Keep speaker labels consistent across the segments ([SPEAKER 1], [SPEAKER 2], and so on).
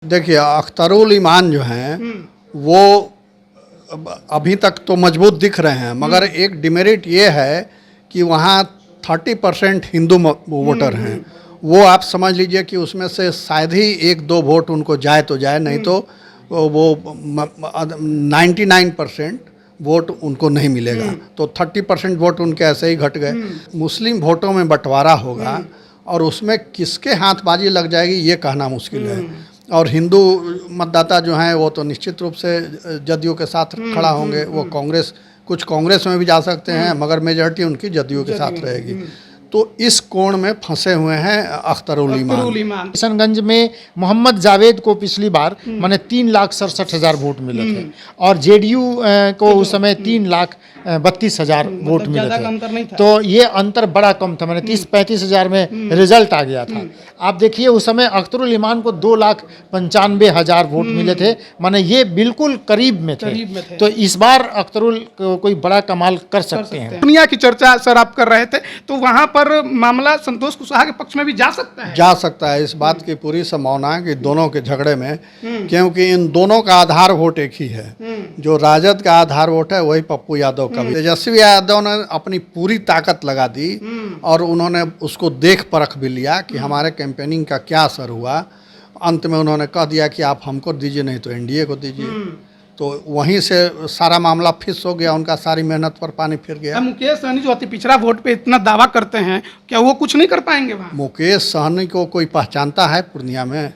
[SPEAKER 1] देखिए, अख्तरुल ईमान जो हैं वो अभी तक तो मजबूत दिख रहे हैं, मगर एक डिमेरिट ये है कि वहाँ 30% हिंदू वोटर हैं। वो आप समझ लीजिए कि उसमें से शायद ही 1-2 वोट उनको जाए तो जाए, नहीं तो वो 99% वोट उनको नहीं मिलेगा। तो 30% वोट उनके ऐसे ही घट गए। मुस्लिम वोटों में बंटवारा होगा और उसमें किसके हाथबाजी लग जाएगी ये कहना मुश्किल है। और हिंदू मतदाता जो हैं वो तो निश्चित रूप से जदयू के साथ खड़ा होंगे। वो कुछ कांग्रेस में भी जा सकते हैं, मगर मेजॉरिटी उनकी जदयू के साथ रहेगी। तो इस कोण में फंसे हुए हैं अख्तरुल ईमान।
[SPEAKER 2] किशनगंज में मोहम्मद जावेद को पिछली बार माने 3,67,000 वोट मिले थे और जेडीयू को उस समय 3,32,000 वोट मिले थे। तो ये अंतर बड़ा कम था, माने 30-35 हज़ार में रिजल्ट आ गया था। आप देखिए उस समय अख्तरुल ईमान को 2,95,000 वोट मिले थे, माने ये बिल्कुल करीब में थे। तो इस बार अख्तरुल कोई बड़ा कमाल कर सकते हैं।
[SPEAKER 3] दुनिया की चर्चा सर आप कर रहे थे, तो वहां पर मामला संतोष कुशवाहा के पक्ष में भी जा सकता है। इस बात की पूरी संभावना है कि दोनों के झगड़े में, क्योंकि इन दोनों का आधार वोट एक ही है। जो राजद का आधार वोट है वही पप्पू यादव का। तेजस्वी यादव ने अपनी पूरी ताकत लगा दी और उन्होंने उसको देख परख भी लिया कि हमारे कैंपेनिंग का क्या असर हुआ। अंत में उन्होंने कह दिया कि आप हमको दीजिए, नहीं तो एनडीए को दीजिए। तो वहीं से सारा मामला फिक्स हो गया, उनका सारी मेहनत पर पानी फिर गया। मुकेश सहनी जो अति पिछड़ा वोट पे इतना दावा करते हैं, क्या वो कुछ नहीं कर पाएंगे वहाँ?
[SPEAKER 1] मुकेश सहनी को कोई पहचानता है पूर्णिया में?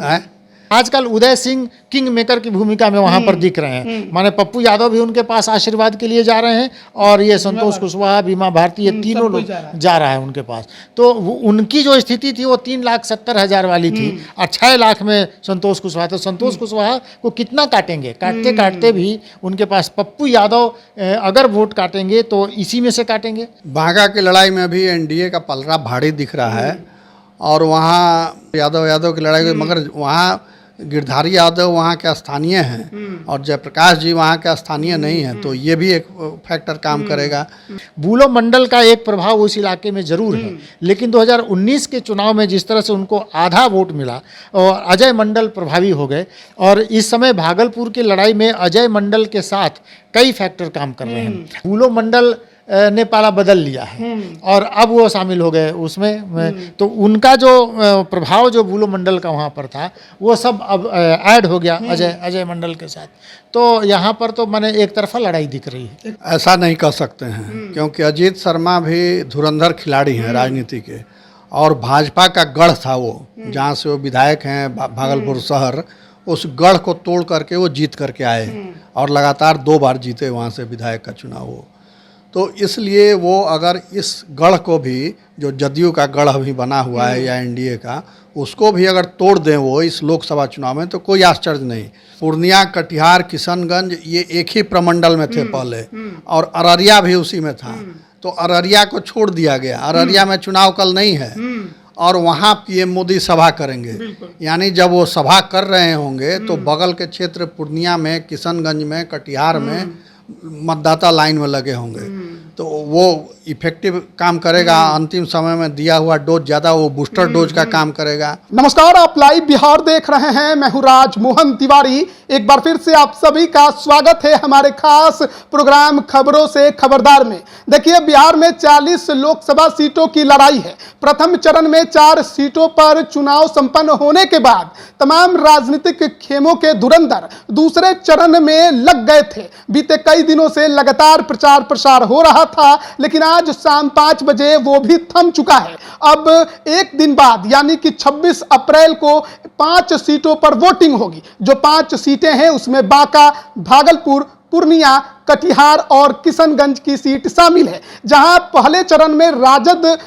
[SPEAKER 1] है
[SPEAKER 2] आजकल उदय सिंह किंग मेकर की भूमिका में वहां पर दिख रहे हैं। माने पप्पू यादव भी उनके पास आशीर्वाद के लिए जा रहे हैं और ये संतोष कुशवाहा, बीमा भारती, ये तीनों लोग जा रहा है उनके पास। तो उनकी जो स्थिति थी वो 3,70,000 वाली थी और 6 लाख में संतोष कुशवाहा। तो संतोष कुशवाहा को कितना काटेंगे? काटते काटते भी उनके पास पप्पू यादव अगर वोट काटेंगे तो इसी में से काटेंगे।
[SPEAKER 1] बाघा की लड़ाई में भी एनडीए का पलड़ा भारी दिख रहा है और वहाँ यादव की लड़ाई, मगर वहाँ गिरधारी यादव वहाँ के स्थानीय हैं और जयप्रकाश जी वहाँ के स्थानीय नहीं हैं। तो ये भी एक फैक्टर काम करेगा।
[SPEAKER 2] बूलो मंडल का एक प्रभाव उस इलाके में जरूर है, लेकिन 2019 के चुनाव में जिस तरह से उनको आधा वोट मिला और अजय मंडल प्रभावी हो गए, और इस समय भागलपुर की लड़ाई में अजय मंडल के साथ कई फैक्टर काम कर रहे हैं। बूलो मंडल ने पाला बदल लिया है और अब वो शामिल हो गए उसमें। तो उनका जो प्रभाव जो बूलो मंडल का वहाँ पर था वो सब अब ऐड हो गया अजय मंडल के साथ। तो यहाँ पर तो माने एक तरफा लड़ाई दिख रही है।
[SPEAKER 1] ऐसा नहीं कह सकते हैं, क्योंकि अजीत शर्मा भी धुरंधर खिलाड़ी हैं राजनीति के, और भाजपा का गढ़ था वो, जहाँ से वो विधायक हैं भागलपुर शहर, उस गढ़ को तोड़ करके वो जीत करके आए और लगातार 2 बार जीते वहाँ से विधायक का चुनाव हो। तो इसलिए वो अगर इस गढ़ को भी, जो जदयू का गढ़ अभी बना हुआ है या एनडीए का, उसको भी अगर तोड़ दें वो इस लोकसभा चुनाव में, तो कोई आश्चर्य नहीं। पूर्णिया, कटिहार, किशनगंज ये एक ही प्रमंडल में थे पहले, और अररिया भी उसी में था। तो अररिया को छोड़ दिया गया। अररिया में चुनाव कल नहीं है और वहाँ पीएम मोदी सभा करेंगे। यानी जब वो सभा कर रहे होंगे तो बगल के क्षेत्र पूर्णिया में, किशनगंज में, कटिहार में मतदाता लाइन में लगे होंगे। तो वो इफेक्टिव काम करेगा। अंतिम समय में दिया हुआ डोज ज़्यादा, वो बूस्टर डोज का काम करेगा।
[SPEAKER 3] नमस्कार, आप लाइव बिहार देख रहे हैं। मैं हूं राज मोहन तिवारी। एक बार फिर से आप सभी का स्वागत है हमारे खास प्रोग्राम खबरों से खबरदार में। देखिए, बिहार में 40 लोकसभा सीटों की लड़ाई है। प्रथम चरण में 4 सीटों पर चुनाव संपन्न होने के बाद तमाम राजनीतिक खेमों के धुरंधर दूसरे चरण में लग गए थे। बीते कई दिनों से लगातार प्रचार प्रसार हो रहा था, लेकिन आज शाम 5 बजे वो भी थम चुका है। अब एक दिन बाद यानी कि 26 अप्रैल को 5 सीटों पर वोटिंग होगी। जो 5 सीटें हैं उसमें बांका, भागलपुर, पूर्णिया, कटिहार और किशनगंज की सीट शामिल है। जहां पहले चरण में राजद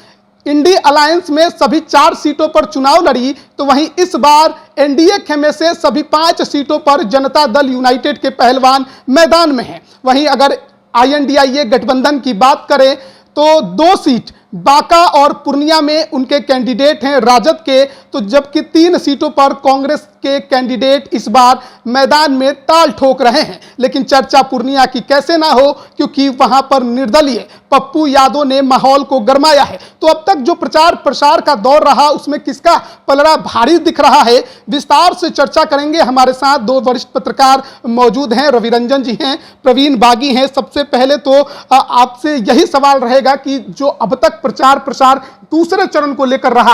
[SPEAKER 3] इंडी अलायंस में सभी 4 सीटों पर चुनाव लड़ी, तो वहीं इस बार एनडीए खेमे से सभी 5 सीटों पर जनता दल यूनाइटेड के पहलवान मैदान में हैं। वहीं अगर INDIA गठबंधन की बात करें तो 2 सीट बांका और पूर्णिया में उनके कैंडिडेट हैं राजद के, तो जबकि 3 सीटों पर कांग्रेस के कैंडिडेट इस बार मैदान में ताल ठोक रहे हैं। लेकिन चर्चा पूर्णिया की कैसे ना हो, क्योंकि वहां पर निर्दलीय पप्पू यादव ने माहौल को गरमाया है। तो अब तक जो प्रचार प्रसार का दौर रहा उसमें किसका पलड़ा भारी दिख रहा है, विस्तार से चर्चा करेंगे। हमारे साथ दो वरिष्ठ पत्रकार मौजूद हैं, रवि रंजन जी हैं, प्रवीण बागी हैं। सबसे पहले तो आपसे यही सवाल रहेगा कि जो अब तक प्रचार प्रसार दूसरे चरण को लेकर रहा,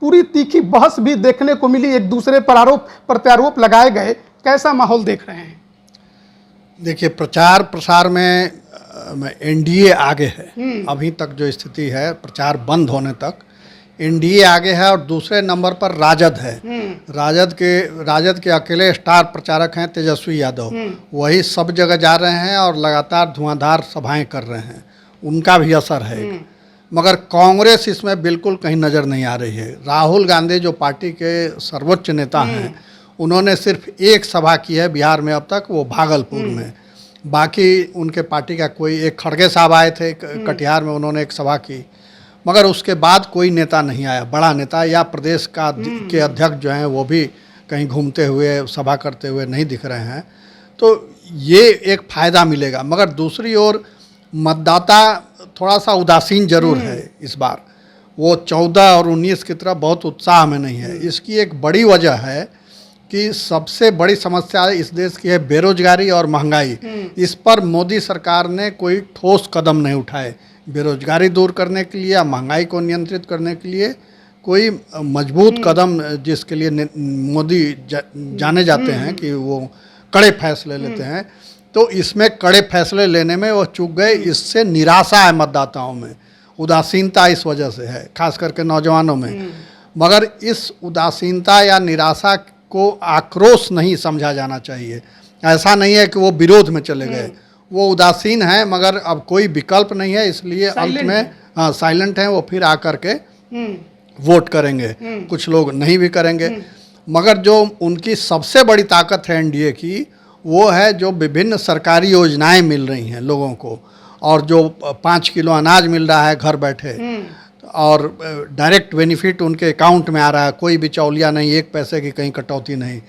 [SPEAKER 3] पूरी तीखी बहस भी देखने को मिली, एक दूसरे पर आरोप प्रत्यारोप लगाए गए, कैसा माहौल देख रहे हैं?
[SPEAKER 1] देखिए, प्रचार प्रसार में एनडीए आगे है। अभी तक जो स्थिति है, प्रचार बंद होने तक एनडीए आगे है और दूसरे नंबर पर राजद है। राजद के अकेले स्टार प्रचारक हैं तेजस्वी यादव, वही सब जगह जा रहे हैं और लगातार धुआंधार सभाएं कर रहे हैं, उनका भी असर है। मगर कांग्रेस इसमें बिल्कुल कहीं नज़र नहीं आ रही है। राहुल गांधी जो पार्टी के सर्वोच्च नेता हैं, उन्होंने सिर्फ एक सभा की है बिहार में अब तक, वो भागलपुर में। बाकी उनके पार्टी का कोई, एक खड़गे साहब आए थे कटिहार में, उन्होंने एक सभा की, मगर उसके बाद कोई नेता नहीं आया, बड़ा नेता या प्रदेश का के अध्यक्ष जो हैं वो भी कहीं घूमते हुए सभा करते हुए नहीं दिख रहे हैं। तो ये एक फ़ायदा मिलेगा। मगर दूसरी ओर मतदाता थोड़ा सा उदासीन जरूर है इस बार, वो 14 और 19 की तरफ बहुत उत्साह में नहीं है। इसकी एक बड़ी वजह है कि सबसे बड़ी समस्या इस देश की है बेरोजगारी और महंगाई। इस पर मोदी सरकार ने कोई ठोस कदम नहीं उठाए बेरोजगारी दूर करने के लिए या महंगाई को नियंत्रित करने के लिए। कोई मजबूत कदम जिसके लिए मोदी जाने जाते हैं कि वो कड़े फैसले लेते हैं, तो इसमें कड़े फैसले लेने में वो चूक गए। इससे निराशा है मतदाताओं में, उदासीनता इस वजह से है, खास करके नौजवानों में। मगर इस उदासीनता या निराशा को आक्रोश नहीं समझा जाना चाहिए। ऐसा नहीं है कि वो विरोध में चले गए, वो उदासीन है मगर अब कोई विकल्प नहीं है, इसलिए अंत में साइलेंट हैं। वो फिर आकर के वोट करेंगे, कुछ लोग नहीं भी करेंगे। मगर जो उनकी सबसे बड़ी ताकत है एनडीए की, वो है जो विभिन्न सरकारी योजनाएं मिल रही हैं लोगों को, और जो 5 किलो अनाज मिल रहा है घर बैठे, और डायरेक्ट बेनिफिट उनके अकाउंट में आ रहा है, कोई बिचौलिया नहीं, एक पैसे की कहीं कटौती नहीं।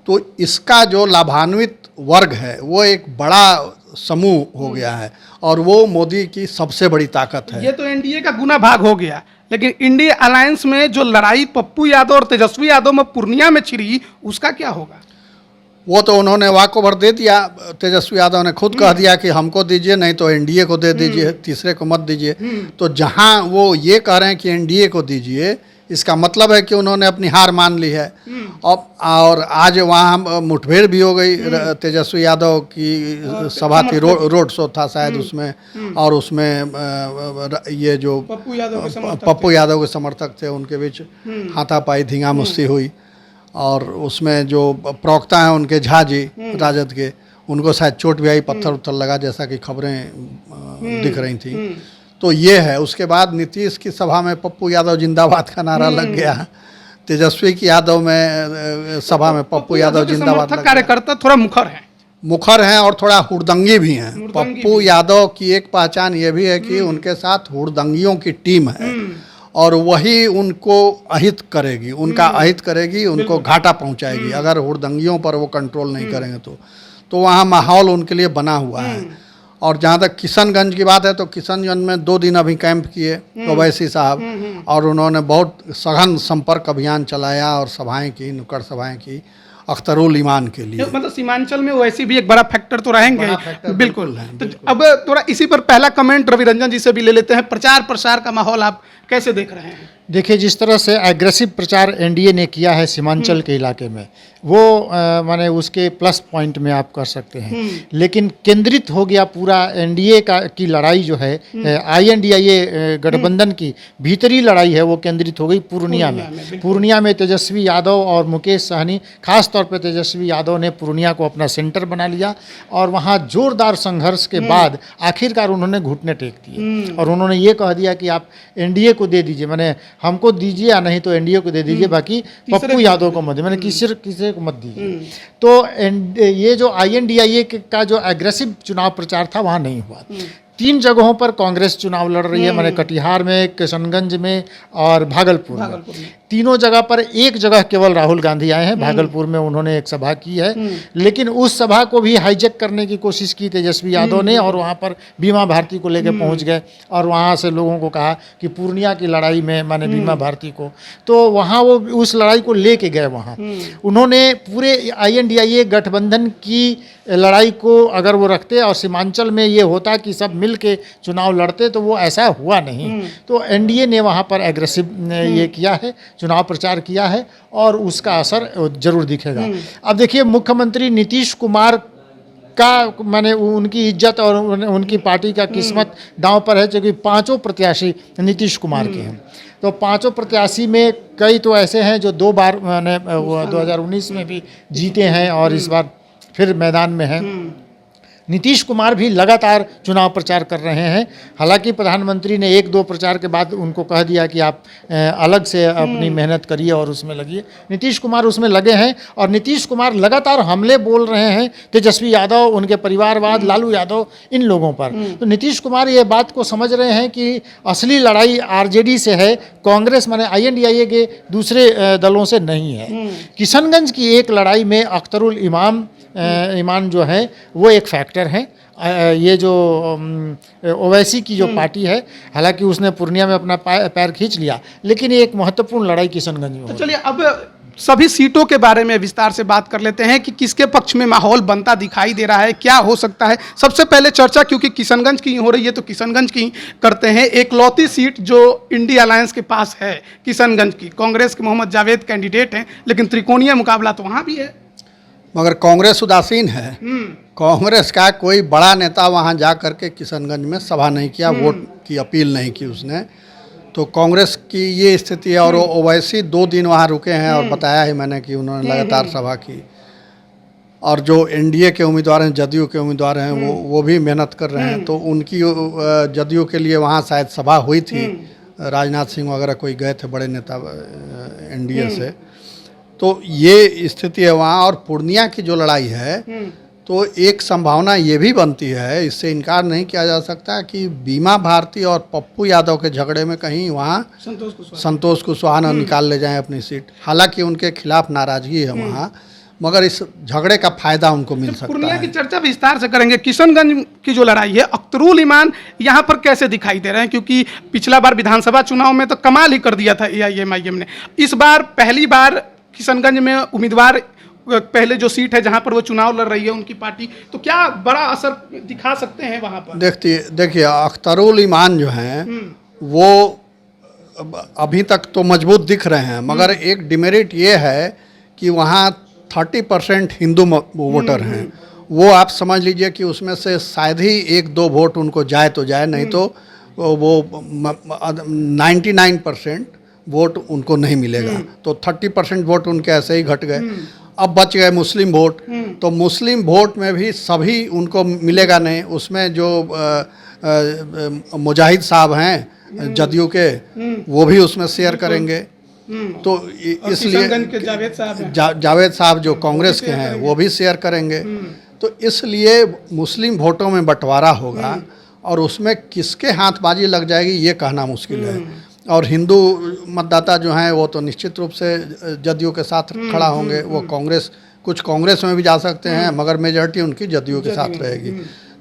[SPEAKER 1] तो इसका जो लाभान्वित वर्ग है वो एक बड़ा समूह हो गया है और वो मोदी की सबसे बड़ी ताकत है।
[SPEAKER 3] ये तो एनडीए का गुना भाग हो गया, लेकिन इंडिया अलायंस में जो लड़ाई पप्पू यादव और तेजस्वी यादव में पूर्णिया में छिड़ी, उसका क्या होगा?
[SPEAKER 1] वो तो उन्होंने वाक ओवर दे दिया। तेजस्वी यादव ने खुद कह दिया कि हमको दीजिए, नहीं तो एनडीए को दे दीजिए, तीसरे को मत दीजिए। तो जहां वो ये कह रहे हैं कि एनडीए को दीजिए, इसका मतलब है कि उन्होंने अपनी हार मान ली है। और आज वहाँ मुठभेड़ भी हो गई। तेजस्वी यादव की सभा थी, रोड शो था शायद उसमें, और उसमें ये जो पप्पू यादव के समर्थक थे उनके बीच हाथापाई धींगा मुश्ती हुई। और उसमें जो प्रवक्ता हैं उनके झा जी राजद के, उनको शायद चोट भी आई, पत्थर उत्थर लगा, जैसा कि खबरें दिख रही थी। तो ये है। उसके बाद नीतीश की सभा में पप्पू यादव जिंदाबाद का नारा लग गया। तेजस्वी की यादव में सभा में पप्पू यादव जिंदाबाद।
[SPEAKER 3] कार्यकर्ता थोड़ा मुखर हैं और थोड़ा हुड़दंगी भी हैं। पप्पू यादव की एक पहचान ये भी है कि उनके साथ हुड़दंगियों की टीम है और वही उनको अहित करेगी, उनका अहित करेगी, उनको घाटा पहुंचाएगी अगर हुड़दंगियों पर वो कंट्रोल नहीं करेंगे तो वहाँ माहौल उनके लिए बना हुआ है। और जहाँ तक किशनगंज की बात है तो किशनगंज में 2 दिन अभी कैंप किए ओवैसी साहब, और उन्होंने बहुत सघन संपर्क अभियान चलाया और सभाएं की, नुक्कड़ सभाएं की अख्तरुल ईमान के लिए। मतलब सीमांचल में वैसे भी एक बड़ा फैक्टर तो रहेंगे। बिल्कुल है। तो अब थोड़ा इसी पर पहला कमेंट रवि रंजन जी से भी ले लेते हैं। प्रचार प्रसार का माहौल आप कैसे देख रहे हैं?
[SPEAKER 2] देखिए, जिस तरह से एग्रेसिव प्रचार एनडीए ने किया है सीमांचल के इलाके में, वो माने उसके प्लस पॉइंट में आप कर सकते हैं। लेकिन केंद्रित हो गया पूरा एनडीए की लड़ाई जो है, आईएनडीआईए गठबंधन की भीतरी लड़ाई है, वो केंद्रित हो गई पूर्णिया में। पूर्णिया में तेजस्वी यादव और मुकेश सहनी, खास तौर पे तेजस्वी यादव ने पूर्णिया को अपना सेंटर बना लिया और वहाँ जोरदार संघर्ष के बाद आखिरकार उन्होंने घुटने टेक दिए और उन्होंने ये कह दिया कि आप एनडीए को दे दीजिए, मैंने हमको दीजिए या नहीं तो एनडीए को दे दीजिए, बाकी पप्पू यादव को मत दीजिए, मैंने किसी को मत दीजिए। तो ये जो आईएनडीआईए का जो एग्रेसिव चुनाव प्रचार था वहाँ नहीं हुआ। 3 जगहों पर कांग्रेस चुनाव लड़ रही है, माने कटिहार में, किशनगंज में और भागलपुर में। तीनों जगह पर एक जगह केवल राहुल गांधी आए हैं, भागलपुर में उन्होंने एक सभा की है, लेकिन उस सभा को भी हाईजैक करने की कोशिश की तेजस्वी यादव ने, और वहाँ पर बीमा भारती को लेकर पहुँच गए और वहाँ से लोगों को कहा कि पूर्णिया की लड़ाई में माने बीमा भारती को, तो वहाँ वो उस लड़ाई को लेके गए। वहाँ उन्होंने पूरे INDIA गठबंधन की लड़ाई को अगर वो रखते और सीमांचल में ये होता कि सब मिल के चुनाव लड़ते, तो वो ऐसा हुआ नहीं। तो NDA ने वहाँ पर एग्रेसिव ये किया है, चुनाव प्रचार किया है, और उसका असर जरूर दिखेगा। अब देखिए, मुख्यमंत्री नीतीश कुमार का माने उनकी इज्जत और उनकी पार्टी का किस्मत दांव पर है, क्योंकि 5 प्रत्याशी नीतीश कुमार के हैं। तो 5 प्रत्याशी में कई तो ऐसे हैं जो 2 बार मैंने 2019 में भी जीते हैं और इस बार फिर मैदान में हैं। नीतीश कुमार भी लगातार चुनाव प्रचार कर रहे हैं। हालांकि प्रधानमंत्री ने 1-2 प्रचार के बाद उनको कह दिया कि आप अलग से अपनी मेहनत करिए और उसमें लगिए। नीतीश कुमार उसमें लगे हैं, और नीतीश कुमार लगातार हमले बोल रहे हैं तेजस्वी यादव, उनके परिवारवाद, लालू यादव, इन लोगों पर। तो नीतीश कुमार ये बात को समझ रहे हैं कि असली लड़ाई RJD से है, कांग्रेस माने INDIA के दूसरे दलों से नहीं है। किशनगंज की एक लड़ाई में अख्तरुल ईमान जो है वो एक फैक्टर है। ये जो ओवैसी की जो पार्टी है, हालांकि उसने पूर्णिया में अपना पैर खींच लिया, लेकिन ये एक महत्वपूर्ण लड़ाई किशनगंज में।
[SPEAKER 3] तो चलिए अब सभी सीटों के बारे में विस्तार से बात कर लेते हैं कि किसके पक्ष में माहौल बनता दिखाई दे रहा है, क्या हो सकता है। सबसे पहले चर्चा, क्योंकि किशनगंज की हो रही है, तो किशनगंज की करते हैं। एकलौती सीट जो इंडिया अलायंस के पास है किशनगंज की, कांग्रेस के मोहम्मद जावेद कैंडिडेट हैं, लेकिन त्रिकोणीय मुकाबला तो वहाँ भी है।
[SPEAKER 1] मगर कांग्रेस उदासीन है। कांग्रेस का कोई बड़ा नेता वहाँ जा करके किशनगंज में सभा नहीं किया, वोट की अपील नहीं की उसने। तो कांग्रेस की ये स्थिति है। और ओवैसी 2 दिन वहाँ रुके हैं, और बताया है मैंने कि उन्होंने लगातार सभा की। और जो NDA के उम्मीदवार हैं, जदयू के उम्मीदवार हैं, वो भी मेहनत कर रहे हैं। तो उनकी जदयू के लिए वहाँ शायद सभा हुई थी, राजनाथ सिंह वगैरह कोई गए थे, बड़े नेता NDA से। तो ये स्थिति है वहाँ। और पूर्णिया की जो लड़ाई है, तो एक संभावना ये भी बनती है, इससे इनकार नहीं किया जा सकता, कि बीमा भारती और पप्पू यादव के झगड़े में कहीं वहाँ संतोष कुशवाहा न निकाल ले जाएं अपनी सीट। हालांकि उनके खिलाफ नाराजगी है वहाँ, मगर इस झगड़े का फायदा उनको मिल सकता है।
[SPEAKER 3] पूर्णिया की चर्चा विस्तार से करेंगे। किशनगंज की जो लड़ाई है, अख्तरुल ईमान यहाँ पर कैसे दिखाई दे रहे हैं, क्योंकि पिछला बार विधानसभा चुनाव में तो कमाल ही कर दिया था AIMIM ने। इस बार पहली बार किशनगंज में उम्मीदवार, पहले जो सीट है जहां पर वो चुनाव लड़ रही है उनकी पार्टी, तो क्या बड़ा असर दिखा सकते हैं वहां पर?
[SPEAKER 1] देखिए अख्तरुल ईमान जो हैं वो अभी तक तो मजबूत दिख रहे हैं, मगर एक डिमेरिट ये है कि वहाँ 30% हिंदू वोटर हैं। वो आप समझ लीजिए कि उसमें से शायद ही 1-2 वोट उनको जाए तो जाए, नहीं तो वो 99% वोट उनको नहीं मिलेगा। तो 30% वोट उनके ऐसे ही घट गए। अब बच गए मुस्लिम वोट। तो मुस्लिम वोट में भी सभी उनको मिलेगा नहीं। उसमें जो मुजाहिद साहब हैं जदयू के, वो भी उसमें शेयर करेंगे। तो इसलिए जावेद साहब जो कांग्रेस के हैं वो भी शेयर करेंगे। तो इसलिए मुस्लिम वोटों में बंटवारा होगा, और उसमें किसके हाथबाजी लग जाएगी ये कहना मुश्किल है। और हिंदू मतदाता जो हैं वो तो निश्चित रूप से जदयू के साथ खड़ा होंगे। वो कुछ कांग्रेस में भी जा सकते हैं, मगर मेजॉरिटी उनकी जदयू के साथ रहेगी।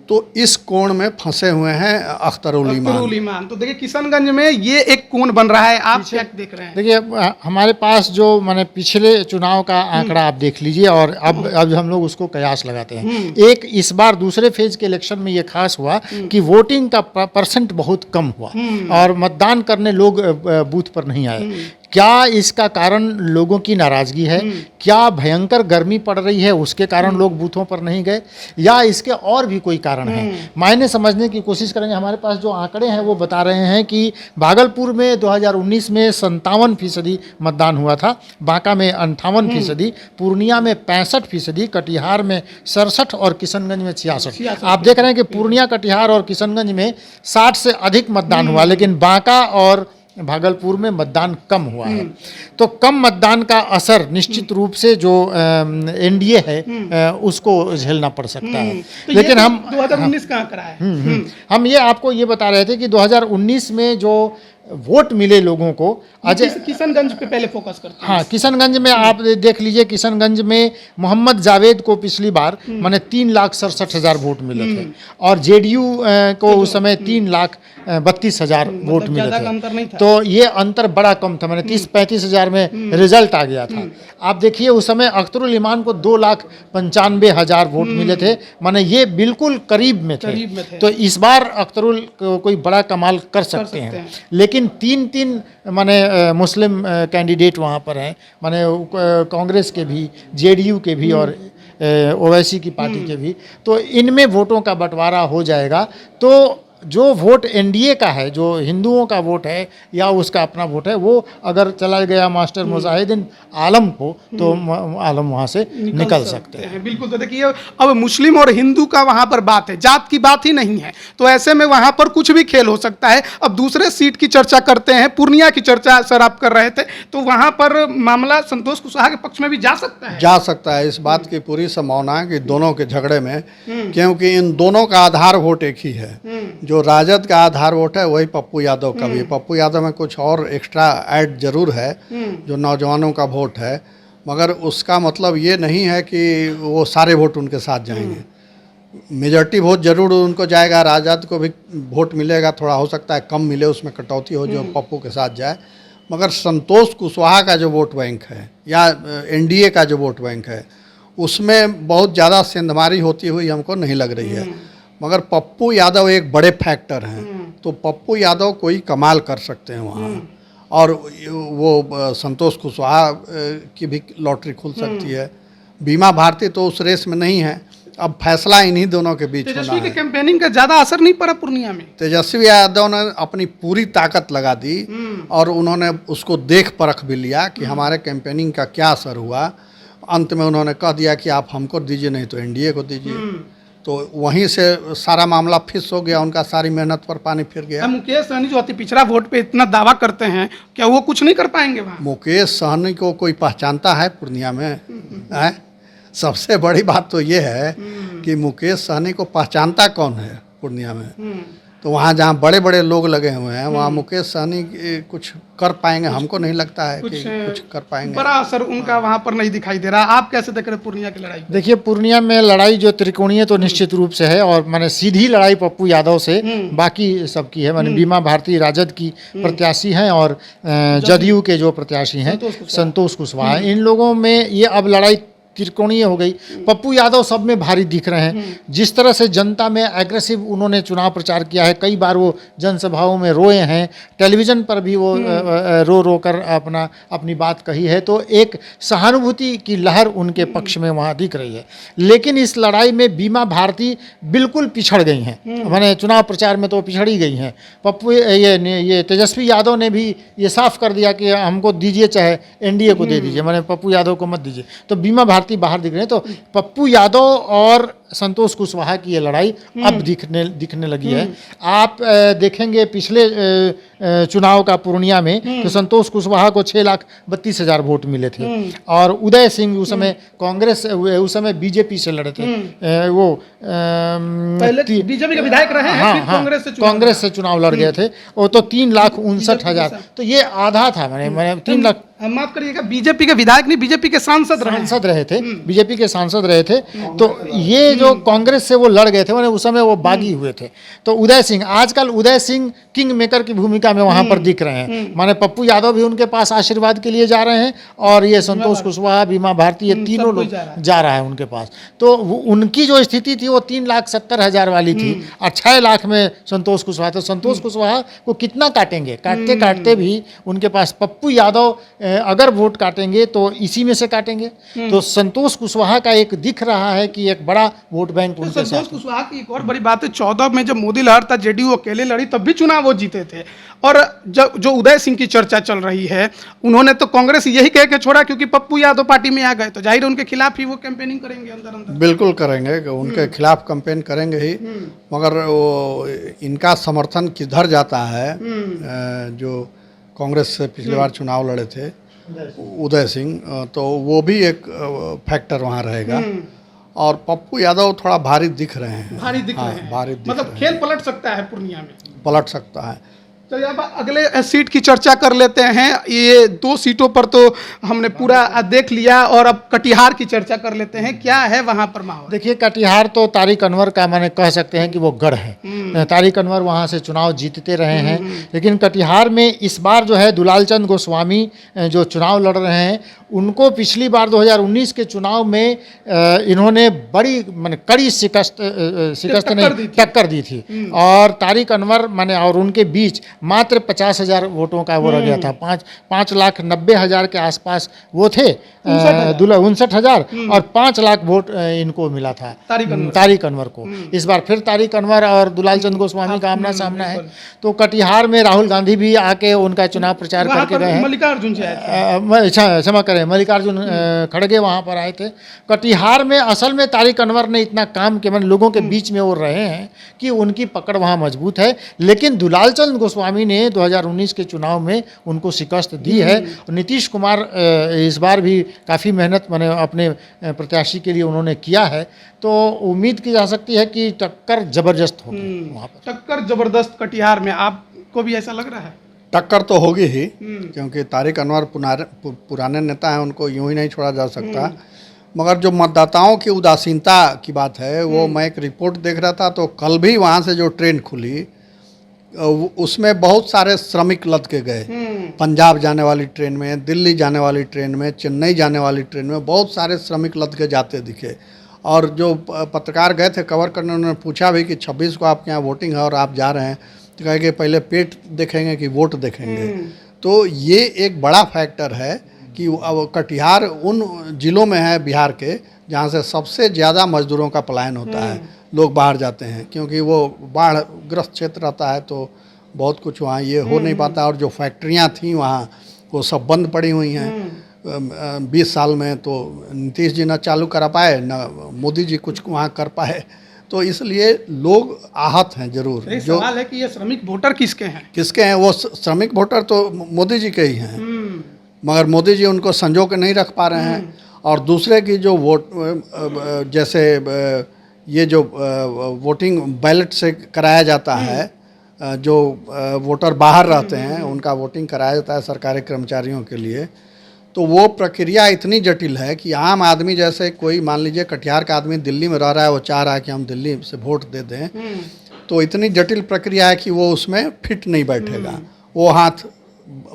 [SPEAKER 1] तो इस कोण में फंसे हुए हैं अख्तरुल ईमान।
[SPEAKER 3] तो देखिए किशनगंज में ये एक कोण बन रहा है, आप क्या देख रहे हैं?
[SPEAKER 2] देखिए हमारे पास जो माने पिछले चुनाव का आंकड़ा आप देख लीजिए, और अब हम लोग उसको कयास लगाते हैं। एक इस बार दूसरे फेज के इलेक्शन में ये खास हुआ कि वोटिंग का % बहुत कम हुआ, और मतदान करने लोग बूथ पर नहीं आए। क्या इसका कारण लोगों की नाराजगी है? क्या भयंकर गर्मी पड़ रही है उसके कारण लोग बूथों पर नहीं गए, या इसके और भी कोई कारण है? मायने समझने की कोशिश करेंगे। हमारे पास जो आंकड़े हैं वो बता रहे हैं कि भागलपुर में 2019 में 57% मतदान हुआ था, बांका में 58%, पूर्णिया में 65%, कटिहार में 67% और किशनगंज में 66%। आप देख रहे हैं कि पूर्णिया, कटिहार और किशनगंज में 60 से अधिक मतदान हुआ, लेकिन बांका और भागलपुर में मतदान कम हुआ है। तो कम मतदान का असर निश्चित रूप से जो एनडीए है उसको झेलना पड़ सकता है।
[SPEAKER 3] तो
[SPEAKER 2] लेकिन
[SPEAKER 3] ये
[SPEAKER 2] हम
[SPEAKER 3] 2019 कहाँ करा है?
[SPEAKER 2] हम ये आपको ये बता रहे थे कि 2019 में जो वोट मिले लोगों को अजय
[SPEAKER 3] किशनगंज पे पहले फोकस करते हैं।
[SPEAKER 2] हाँ, किशनगंज में आप देख लीजिए, किशनगंज में मोहम्मद जावेद को पिछली बार माने 3,67,000 वोट मिले थे और जेडीयू को उस समय 3,32,000 वोट मिले
[SPEAKER 3] ज्यादा
[SPEAKER 2] थे।
[SPEAKER 3] अंतर नहीं था।
[SPEAKER 2] तो ये अंतर बड़ा कम था, माने 30-35 हजार में रिजल्ट आ गया था। आप देखिए उस समय अख्तरुल ईमान को 2,95,000 वोट मिले थे, माने ये बिल्कुल करीब में थे। तो इस बार अख्तरुल कोई बड़ा कमाल कर सकते हैं। लेकिन तीन माने मुस्लिम कैंडिडेट वहाँ पर हैं, माने कांग्रेस के भी, जेडीयू के भी और ओवैसी की पार्टी के भी। तो इनमें वोटों का बंटवारा हो जाएगा। तो जो वोट एनडीए का है, जो हिंदुओं का वोट है या उसका अपना वोट है, वो अगर चला गया मास्टर मुजाहिदीन आलम को, तो आलम वहाँ से निकल सकते हैं।
[SPEAKER 3] बिल्कुल। तो देखिए अब मुस्लिम और हिंदू का वहां पर बात है, जात की बात ही नहीं है। तो ऐसे में वहां पर कुछ भी खेल हो सकता है। अब दूसरे सीट की चर्चा करते हैं, पूर्णिया की चर्चा सर आप कर रहे थे, तो वहां पर मामला संतोष कुशवाहा के पक्ष में भी जा सकता है।
[SPEAKER 1] इस बात की पूरी संभावना है कि दोनों के झगड़े में, क्योंकि इन दोनों का आधार वोट एक ही है। जो राजद का आधार वोट है वही पप्पू यादव का भी है। पप्पू यादव में कुछ और एक्स्ट्रा ऐड जरूर है जो नौजवानों का वोट है, मगर उसका मतलब ये नहीं है कि वो सारे वोट उनके साथ जाएंगे। मेजॉरिटी वोट जरूर उनको जाएगा, राजद को भी वोट मिलेगा, थोड़ा हो सकता है कम मिले, उसमें कटौती हो जो पप्पू के साथ जाए। मगर संतोष कुशवाहा का जो वोट बैंक है या एनडीए का जो वोट बैंक है, उसमें बहुत ज़्यादा सेंधमारी होती हुई हमको नहीं लग रही है। मगर पप्पू यादव एक बड़े फैक्टर हैं, तो पप्पू यादव कोई कमाल कर सकते हैं वहाँ। और वो संतोष कुशवाहा की भी लॉटरी खुल सकती है। बीमा भारती तो उस रेस में नहीं है। अब फैसला इन्हीं दोनों के बीच होना
[SPEAKER 3] तेजस्वी के
[SPEAKER 1] है।
[SPEAKER 3] कैंपेनिंग का ज्यादा असर नहीं पड़ा पूर्णिया में।
[SPEAKER 1] तेजस्वी यादव ने अपनी पूरी ताकत लगा दी और उन्होंने उसको देख परख भी लिया कि हमारे कैंपेनिंग का क्या असर हुआ। अंत में उन्होंने कह दिया कि आप हमको दीजिए, नहीं तो एनडीए को दीजिए। तो वहीं से सारा मामला फिस हो गया, उनका सारी मेहनत पर पानी फिर गया।
[SPEAKER 3] मुकेश सहनी जो अति पिछड़ा वोट पे इतना दावा करते हैं, क्या वो कुछ नहीं कर पाएंगे वहाँ?
[SPEAKER 1] मुकेश सहनी को कोई पहचानता है पूर्णिया में? है? सबसे बड़ी बात तो ये है कि मुकेश सहनी को पहचानता कौन है पूर्णिया में? तो वहाँ जहाँ बड़े बड़े लोग लगे हुए हैं, वहाँ मुकेश सहनी कुछ कर पाएंगे? हमको नहीं लगता है कि कुछ कर पाएंगे।
[SPEAKER 3] बड़ा असर उनका वहाँ पर नहीं दिखाई दे रहा। आप कैसे देख रहे हैं पूर्णिया की लड़ाई?
[SPEAKER 2] देखिए, पूर्णिया में लड़ाई जो त्रिकोणीय तो निश्चित रूप से है, और माने सीधी लड़ाई पप्पू यादव से बाकी सबकी है। माने बीमा भारती राजद की प्रत्याशी हैं और जदयू के जो प्रत्याशी हैं संतोष कुशवाहा, इन लोगों में ये अब लड़ाई त्रिकोणीय हो गई। पप्पू यादव सब में भारी दिख रहे हैं। जिस तरह से जनता में एग्रेसिव उन्होंने चुनाव प्रचार किया है, कई बार वो जनसभाओं में रोए हैं, टेलीविज़न पर भी वो रो कर अपनी बात कही है। तो एक सहानुभूति की लहर उनके पक्ष में वहाँ दिख रही है। लेकिन इस लड़ाई में बीमा भारती बिल्कुल पिछड़ गई हैं, मैंने चुनाव प्रचार में तो पिछड़ ही गई हैं। पप्पू ये तेजस्वी यादव ने भी ये साफ कर दिया कि हमको दीजिए, चाहे एनडीए को दे दीजिए, मैंने पप्पू यादव को मत दीजिए। तो बीमा भारती बाहर दिख रहे हैं। तो पप्पू यादव और संतोष कुशवाहा की ये लड़ाई अब दिखने लगी है। आप देखेंगे पिछले चुनाव का पूर्णिया में तो संतोष कुशवाहा को 6,32,000 वोट मिले थे और उदय सिंह उस समय कांग्रेस, उस समय बीजेपी से लड़े थे। वो
[SPEAKER 3] पहले बीजेपी के विधायक रहे हैं, फिर
[SPEAKER 2] कांग्रेस से चुनाव लड़ गए थे। वो तो 3,59,000, तो ये आधा था। मैंने 3 लाख,
[SPEAKER 3] माफ करिएगा, बीजेपी के विधायक नहीं, बीजेपी के सांसद रहे थे, बीजेपी के सांसद रहे थे। तो ये जो कांग्रेस से वो लड़ गए थे, उस समय वो बागी हुए थे। तो उदय सिंह, आजकल उदय सिंह किंग मेकर की भूमिका में वहां पर दिख रहे हैं। माने पप्पू यादव भी उनके पास आशीर्वाद के लिए जा रहे हैं और ये संतोष कुशवाहा, बीमा भारती, ये तीनों लोग जा रहा है उनके पास। तो उनकी जो स्थिति थी वो 3,70,000 वाली थी और 6 लाख में संतोष कुशवाहा। तो संतोष कुशवाहा को कितना काटेंगे? काटते काटते भी उनके पास पप्पू यादव अगर वोट काटेंगे तो इसी में से काटेंगे। तो संतोष कुशवाहा का एक दिख रहा है कि एक बड़ा वोट बैंक उनके साथ। संतोष कुशवाहा की एक और बड़ी बात है, 14 में जब मोदी लहर था, जेडीयू अकेले लड़ी, तब भी चुनाव वो जीते थे। और जब जो उदय सिंह की चर्चा चल रही है, उन्होंने तो कांग्रेस यही कह के छोड़ा क्योंकि पप्पू यादव पार्टी में आ गए, तो जाहिर है उनके खिलाफ ही वो कैंपेनिंग करेंगे अंदर अंदर।
[SPEAKER 1] बिल्कुल करेंगे, उनके खिलाफ कैंपेन करेंगे ही। मगर वो इनका समर्थन किधर जाता है, जो कांग्रेस से पिछली बार चुनाव लड़े थे, उदय सिंह, तो वो भी एक फैक्टर वहाँ रहेगा। और पप्पू यादव थोड़ा भारी दिख रहे हैं,
[SPEAKER 3] भारी दिख
[SPEAKER 1] हाँ,
[SPEAKER 3] रहे हैं,
[SPEAKER 1] भारी दिख
[SPEAKER 3] मतलब
[SPEAKER 1] रहे
[SPEAKER 3] खेल पलट सकता है पूर्णिया में,
[SPEAKER 1] पलट सकता है।
[SPEAKER 3] चलिए अब अगले सीट की चर्चा कर लेते हैं। ये 2 सीटों पर तो हमने पूरा देख लिया, और अब कटिहार की चर्चा कर लेते हैं। क्या है वहां पर माहौल?
[SPEAKER 2] देखिए, कटिहार तो तारिक अनवर का माने कह सकते हैं कि वो गढ़ है। तारिक अनवर वहाँ से चुनाव जीतते रहे हैं, लेकिन कटिहार में इस बार जो है दुलालचंद गोस्वामी जो चुनाव लड़ रहे हैं, उनको पिछली बार 2019 के चुनाव में इन्होंने बड़ी माने कड़ी शिकस्त नहीं, टक्कर दी थी। और तारिक अनवर माने और उनके बीच मात्र 50,000 वोटों का वो रह गया था। 5,90,000 के आसपास वो थे, 59,000, और 5 लाख वोट इनको मिला था तारिक अनवर को। इस बार फिर तारिक अनवर और दुलालचंद गोस्वामी का आमना सामना है। तो कटिहार में राहुल गांधी भी आके उनका चुनाव प्रचार करके गए हैं।
[SPEAKER 3] मल्लिकार्जुन
[SPEAKER 2] क्षमा करें, मल्लिकार्जुन खड़गे वहाँ पर आए थे। कटिहार में असल में तारिक अनवर ने इतना काम किया, मतलब लोगों के बीच में वो रहे हैं कि उनकी पकड़ वहाँ मजबूत है। लेकिन दुलालचंद गोस्वामी ने 2019 के चुनाव में उनको शिकस्त दी है। नीतीश कुमार इस बार भी काफ़ी मेहनत मैंने अपने प्रत्याशी के लिए उन्होंने किया है, तो उम्मीद की जा सकती है कि टक्कर जबरदस्त होगी वहाँ पर।
[SPEAKER 3] टक्कर जबरदस्त कटिहार में, आपको भी ऐसा लग रहा है?
[SPEAKER 1] टक्कर तो होगी ही, क्योंकि तारिक अनवर पुराने नेता हैं, उनको यूं ही नहीं छोड़ा जा सकता। मगर जो मतदाताओं की उदासीनता की बात है, वो मैं एक रिपोर्ट देख रहा था, तो कल भी वहाँ से जो ट्रेन खुली उसमें बहुत सारे श्रमिक लद के गए। पंजाब जाने वाली ट्रेन में, दिल्ली जाने वाली ट्रेन में, चेन्नई जाने वाली ट्रेन में बहुत सारे श्रमिक लद के जाते दिखे। और जो पत्रकार गए थे कवर करने, उन्होंने पूछा भी कि 26 को आपके यहाँ वोटिंग है और आप जा रहे हैं, तो कहे कि पहले पेट देखेंगे कि वोट देखेंगे। तो ये एक बड़ा फैक्टर है कि अब कटिहार उन ज़िलों में है बिहार के जहाँ से सबसे ज़्यादा मजदूरों का पलायन होता है, लोग बाहर जाते हैं, क्योंकि वो बाढ़ ग्रस्त क्षेत्र रहता है, तो बहुत कुछ वहाँ ये हो नहीं पाता। और जो फैक्ट्रियाँ थीं वहाँ, वो सब बंद पड़ी हुई हैं 20 साल में, तो नीतीश जी न चालू करा पाए, न मोदी जी कुछ वहाँ कर पाए। तो इसलिए लोग आहत हैं जरूर।
[SPEAKER 3] जो सवाल है कि ये श्रमिक वोटर किसके हैं?
[SPEAKER 1] वो श्रमिक वोटर तो मोदी जी के ही हैं, मगर मोदी जी उनको संजो के नहीं रख पा रहे हैं। और दूसरे की जो वोट, जैसे ये जो वोटिंग बैलेट से कराया जाता है, जो वोटर बाहर रहते हैं उनका वोटिंग कराया जाता है सरकारी कर्मचारियों के लिए, तो वो प्रक्रिया इतनी जटिल है कि आम आदमी, जैसे कोई मान लीजिए कटिहार का आदमी दिल्ली में रह रहा है, वो चाह रहा है कि हम दिल्ली से वोट दे दें, तो इतनी जटिल प्रक्रिया है कि वो उसमें फिट नहीं बैठेगा, वो हाथ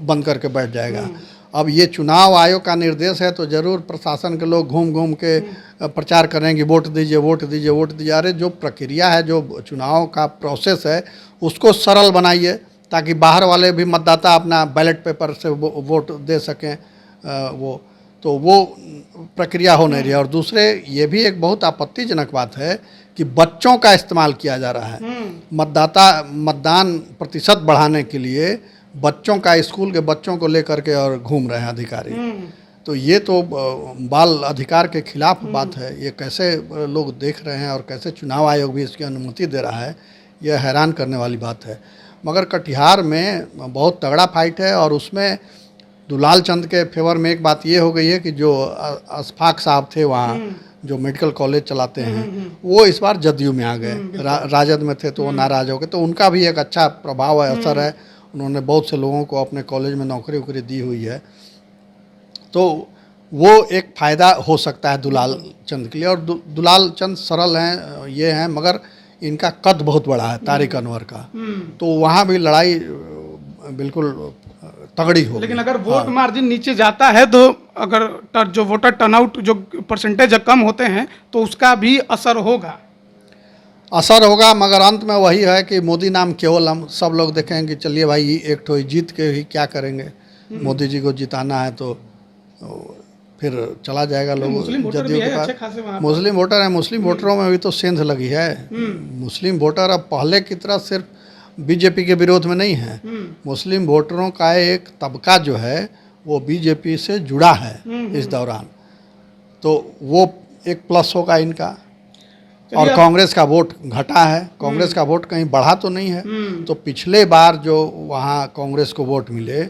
[SPEAKER 1] बंद करके बैठ जाएगा। अब ये चुनाव आयोग का निर्देश है, तो ज़रूर प्रशासन के लोग घूम घूम के प्रचार करेंगे वोट दीजिए, वोट दीजिए, वोट दीजिए। अरे जो प्रक्रिया है, जो चुनाव का प्रोसेस है, उसको सरल बनाइए ताकि बाहर वाले भी मतदाता अपना बैलेट पेपर से वोट दे सकें। वो प्रक्रिया हो नहीं रही है। और दूसरे, ये भी एक बहुत आपत्तिजनक बात है कि बच्चों का इस्तेमाल किया जा रहा है मतदान प्रतिशत बढ़ाने के लिए। बच्चों का, स्कूल के बच्चों को लेकर के और घूम रहे हैं अधिकारी। तो ये तो बाल अधिकार के खिलाफ बात है। ये कैसे लोग देख रहे हैं और कैसे चुनाव आयोग भी इसकी अनुमति दे रहा है, यह हैरान करने वाली बात है। मगर कटिहार में बहुत तगड़ा फाइट है, और उसमें दुलाल चंद के फेवर में एक बात ये हो गई है कि जो अशफाक साहब थे वहाँ, जो मेडिकल कॉलेज चलाते हैं, वो इस बार जदयू में आ गए। राजद में थे तो वो नाराज हो गए, तो उनका भी एक अच्छा प्रभाव है, असर है। उन्होंने बहुत से लोगों को अपने कॉलेज में नौकरी वोकरी दी हुई है, तो वो एक फ़ायदा हो सकता है दुलाल चंद के लिए। और दुलाल चंद सरल हैं, ये हैं, मगर इनका कद बहुत बड़ा है तारिक अनवर का, तो वहाँ भी लड़ाई बिल्कुल तगड़ी हो।
[SPEAKER 3] लेकिन अगर वोट मार्जिन नीचे जाता है, तो अगर जो वोटर टर्नआउट, जो परसेंटेज कम होते हैं, तो उसका भी असर होगा।
[SPEAKER 1] मगर अंत में वही है कि मोदी नाम केवल, हम सब लोग देखेंगे कि चलिए भाई एक ठो जीत के ही क्या करेंगे, मोदी जी को जिताना है, तो फिर चला जाएगा लोग जदयू के पास। मुस्लिम वोटर है, मुस्लिम वोटरों में भी तो सेंध लगी है। मुस्लिम वोटर अब पहले की तरह सिर्फ बीजेपी के विरोध में नहीं है। मुस्लिम वोटरों का एक तबका जो है वो बीजेपी से जुड़ा है इस दौरान, तो वो एक प्लस होगा इनका। और कांग्रेस का वोट घटा है, कांग्रेस का वोट कहीं बढ़ा तो नहीं है। तो पिछले बार जो वहाँ कांग्रेस को वोट मिले,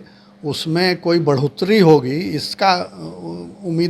[SPEAKER 1] उसमें कोई बढ़ोतरी होगी, इसका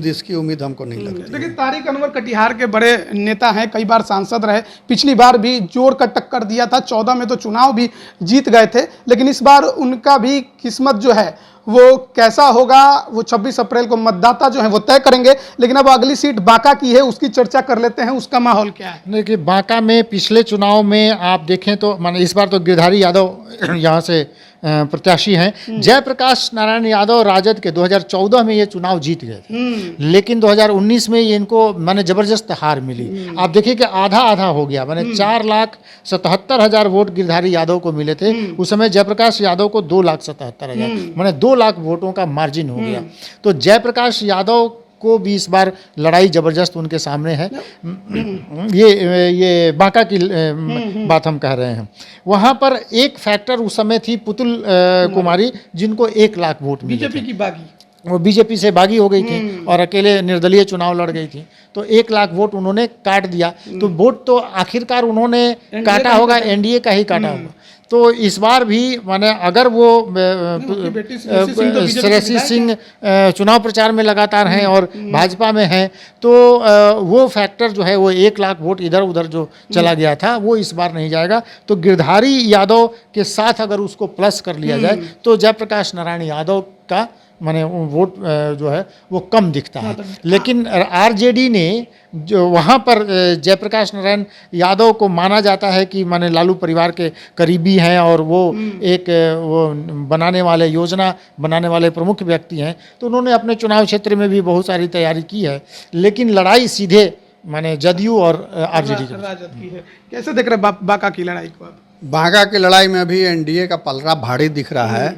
[SPEAKER 1] इसकी उम्मीद हमको नहीं लगती।
[SPEAKER 3] देखिए, तारिक अनवर कटिहार के बड़े नेता हैं, कई बार सांसद रहे, पिछली बार भी जोर का टक्कर दिया था, 14 में तो चुनाव भी जीत गए थे, लेकिन इस बार उनका भी किस्मत जो है वो कैसा होगा वो 26 अप्रैल को मतदाता जो है वो तय करेंगे। लेकिन अब अगली सीट बांका की है, उसकी चर्चा कर लेते हैं, उसका माहौल क्या है।
[SPEAKER 2] देखिए, बांका में पिछले चुनाव में आप देखें तो माने इस बार तो गिरधारी यादव यहाँ से प्रत्याशी हैं। जयप्रकाश नारायण यादव राजद के 2014 में ये चुनाव जीत गए थे, लेकिन 2019 में ये इनको माने जबरदस्त हार मिली। आप देखिए कि आधा आधा हो गया, माने 4,77,000 वोट गिरधारी यादव को मिले थे, उस समय जयप्रकाश यादव को 2,77,000, माने 2 लाख वोटों का मार्जिन हो गया। तो जयप्रकाश यादव को भी इस बार लड़ाई जबरदस्त उनके सामने है। ये बांका की बात हम कह रहे हैं। वहाँ पर एक फैक्टर उस समय थी पुतुल कुमारी, जिनको 1 लाख वोट मिले थे।
[SPEAKER 3] बीजेपी की बागी,
[SPEAKER 2] वो बीजेपी से बागी हो गई थी और अकेले निर्दलीय चुनाव लड़ गई थी, तो 1 लाख वोट उन्होंने काट दिया। तो वोट तो आखिरकार उन्होंने काटा होगा, एनडीए का ही काटा होगा। तो इस बार भी माने अगर वो श्रेयसी सिंह चुनाव प्रचार में लगातार हैं और भाजपा में हैं, तो वो फैक्टर जो है वो 1 लाख वोट इधर उधर जो चला गया था वो इस बार नहीं जाएगा। तो गिरधारी यादव के साथ अगर उसको प्लस कर लिया जाए तो जयप्रकाश नारायण यादव का माने वोट जो है वो कम दिखता है। लेकिन आरजेडी ने जो वहाँ पर जयप्रकाश नारायण यादव को माना जाता है कि माने लालू परिवार के करीबी हैं और वो एक वो बनाने वाले योजना बनाने वाले प्रमुख व्यक्ति हैं, तो उन्होंने अपने चुनाव क्षेत्र में भी बहुत सारी तैयारी की है। लेकिन लड़ाई सीधे माने जदयू और आरजेडी
[SPEAKER 3] की है। कैसे देख रहे बांका की लड़ाई को?
[SPEAKER 1] बांका की लड़ाई में भी एनडीए का पलड़ा भारी दिख रहा है